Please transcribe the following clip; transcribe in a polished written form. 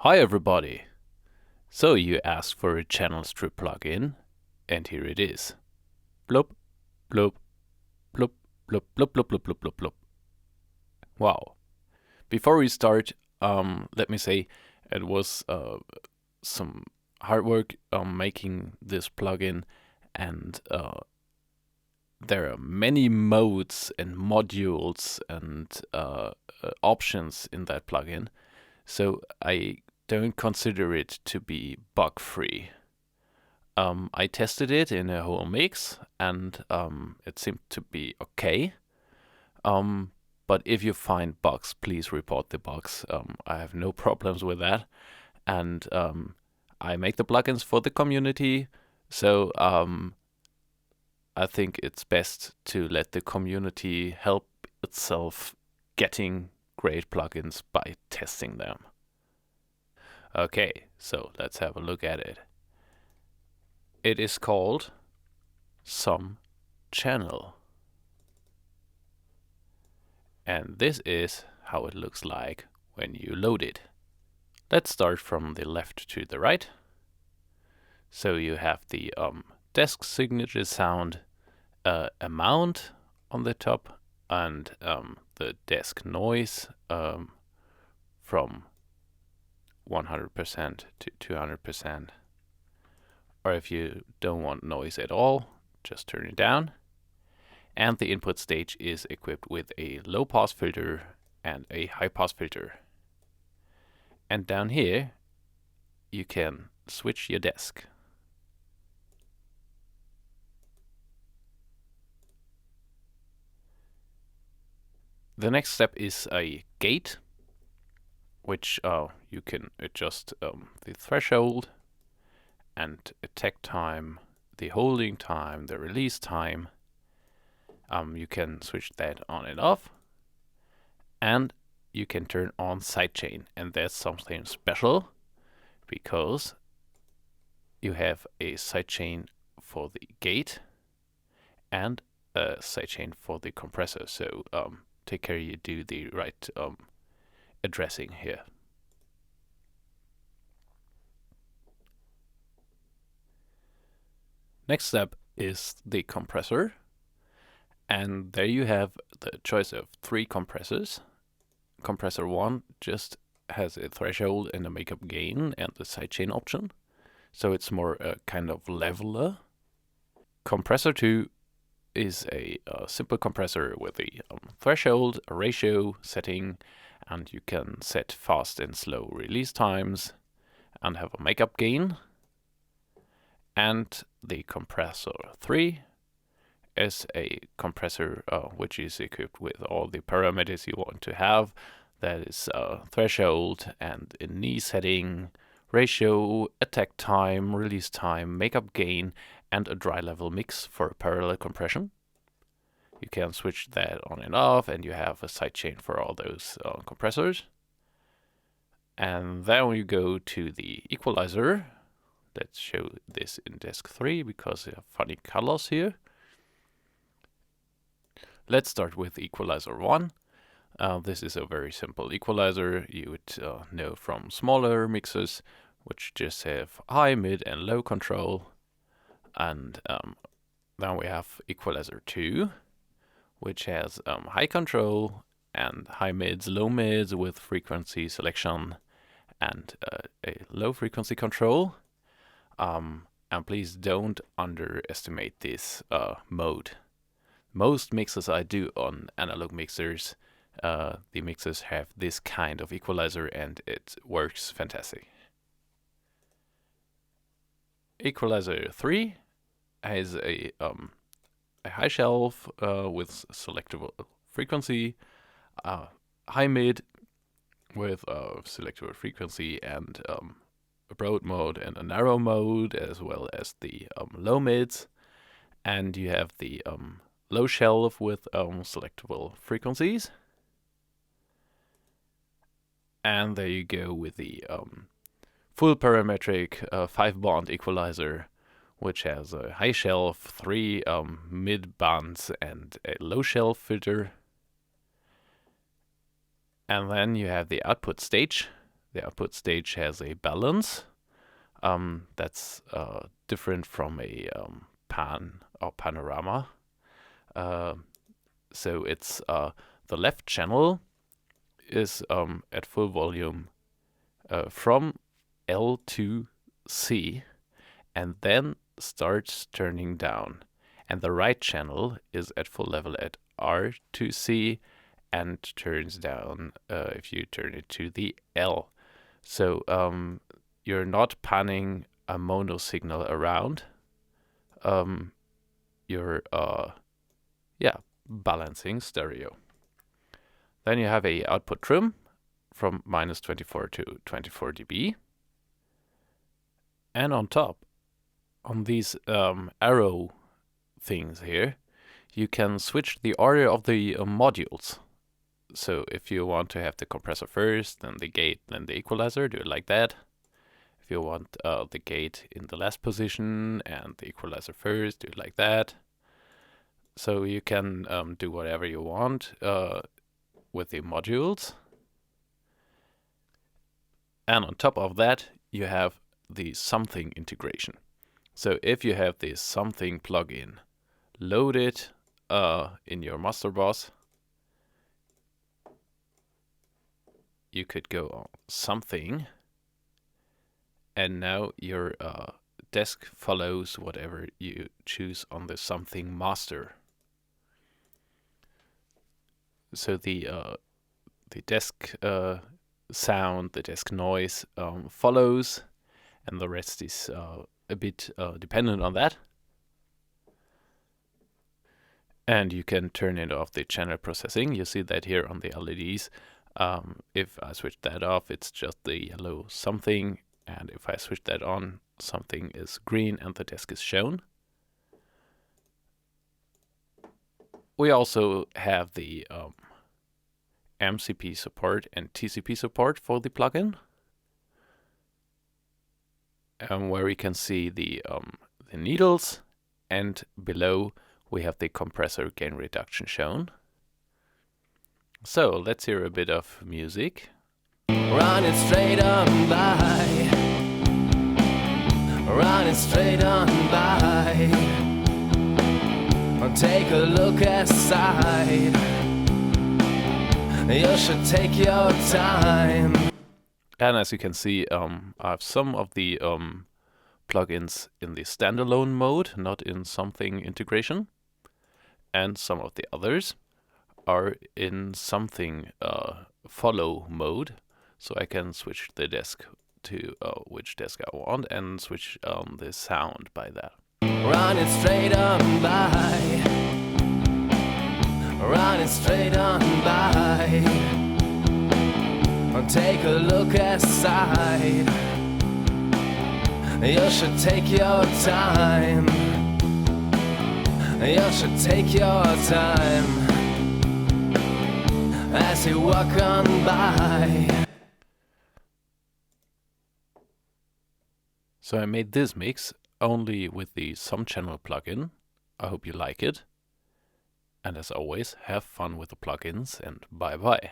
Hi everybody! So you asked for a channel strip plugin, and here it is. Bloop, bloop, bloop, bloop, bloop, bloop, bloop, bloop, bloop, bloop. Wow. Before we start, let me say it was some hard work making this plugin, and there are many modes and modules and options in that plugin. So I don't consider it to be bug-free. I tested it in a whole mix, and it seemed to be okay. But if you find bugs, please report the bugs. I have no problems with that. And I make the plugins for the community, so I think it's best to let the community help itself getting great plugins by testing them. Okay, so let's have a look at it. It is called Some Channel. And this is how it looks like when you load it. Let's start from the left to the right. So you have the desk signature sound amount on the top, and the desk noise from 100% to 200%. Or if you don't want noise at all, just turn it down. And the input stage is equipped with a low pass filter and a high pass filter. And down here, you can switch your desk. The next step is a gate, which you can adjust the threshold and attack time, the holding time, the release time. You can switch that on and off, and you can turn on sidechain, and that's something special because you have a sidechain for the gate and a sidechain for the compressor. So take care you do the right addressing here. Next step is the compressor, and there you have the choice of 3 compressors. Compressor 1 just has a threshold and a makeup gain and the sidechain option, so it's more a kind of leveler. Compressor 2 is a simple compressor with a threshold, a ratio setting, and you can set fast and slow release times and have a makeup gain. And the compressor 3 is a compressor which is equipped with all the parameters you want to have. That is threshold and a knee setting, ratio, attack time, release time, makeup gain, and a dry level mix for parallel compression. You can switch that on and off, and you have a sidechain for all those compressors. And then we go to the equalizer. Let's show this in desk 3 because they have funny colors here. Let's start with Equalizer 1. This is a very simple equalizer you would know from smaller mixers, which just have high, mid, and low control. And then we have Equalizer 2, which has high control and high mids, low mids with frequency selection and a low frequency control. And please don't underestimate this mode. Most mixers I do on analog mixers, the mixers have this kind of equalizer and it works fantastic. Equalizer 3 has a high shelf with selectable frequency, high mid with selectable frequency, and a broad mode and a narrow mode, as well as the low mids. And you have the low shelf with selectable frequencies. And there you go with the full parametric 5-band equalizer, which has a high shelf, 3 mid bands, and a low shelf filter. And then you have the output stage. The output stage has a balance that's different from a pan or panorama. So it's the left channel is at full volume from L to C, and then starts turning down. And the right channel is at full level at R to C and turns down if you turn it to the L. So you're not panning a mono signal around. You're balancing stereo. Then you have a output trim from -24 to 24 dB. And on top, on these arrow things here, you can switch the order of the modules. So if you want to have the compressor first, then the gate, then the equalizer, do it like that. If you want the gate in the last position and the equalizer first, do it like that. So you can do whatever you want with the modules. And on top of that, you have the something integration. So if you have this something plugin loaded in your master boss, you could go on something, and now your desk follows whatever you choose on the something master. So the desk sound, the desk noise follows, and the rest is a bit dependent on that. And you can turn it off the channel processing. You see that here on the LEDs. If I switch that off, it's just the yellow something, and if I switch that on, something is green and the desk is shown. We also have the MCP support and TCP support for the plugin, where we can see the needles, and below we have the compressor gain reduction shown. So let's hear a bit of music. Run it straight on by. Run it straight on by. Take a look aside. You should take your time. And as you can see, I have some of the plugins in the standalone mode, not in something integration. And some of the others are in something follow mode. So I can switch the desk to which desk I want and switch the sound by that. Run it straight on by. Run it straight on by. Take a look aside. You should take your time. You should take your time as you walk on by. So I made this mix only with the Some Channel plugin. I hope you like it. And as always, have fun with the plugins, and bye bye.